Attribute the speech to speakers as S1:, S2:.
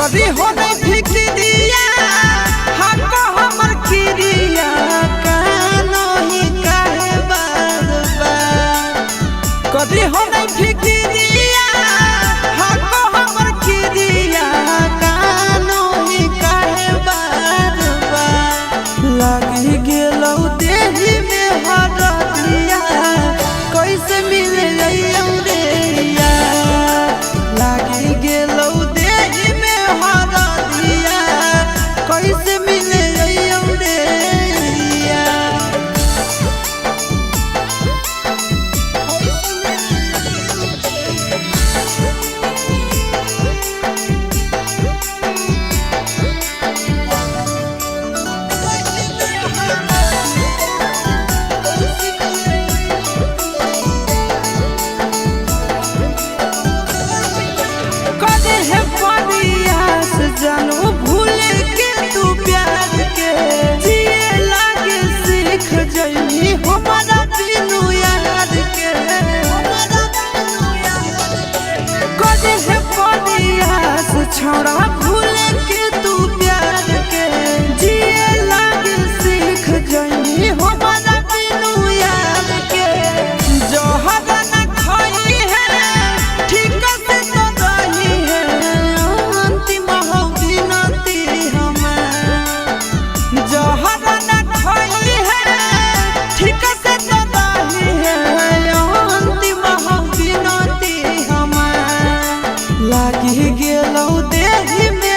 S1: कभी हो नहीं फिक्रिया हको हमर किरिया कानो ही काहे बार बार कभी हो नहीं फिक्रिया हको हमर किरिया कानो ही काहे बार बार लागी गेलौ देही में हरदिया कैसे मिले रे लागी गेलौ देही में हरदिया कैसे मिले रे जानू भूल के तू प्यार के जिए लागे सीख जइनी हमारा बिनु याद के कदे है परियास छोड़ा भूल के तू प्यार के जिए लागे सीख जइनी हमारा बिनु याद के जोहर न खाई है ठीक से तो रही है अंतिम जोहर न खाई है ठीक से तो रही है अंतिम हम बिनती हमार लागी गेलौ देही में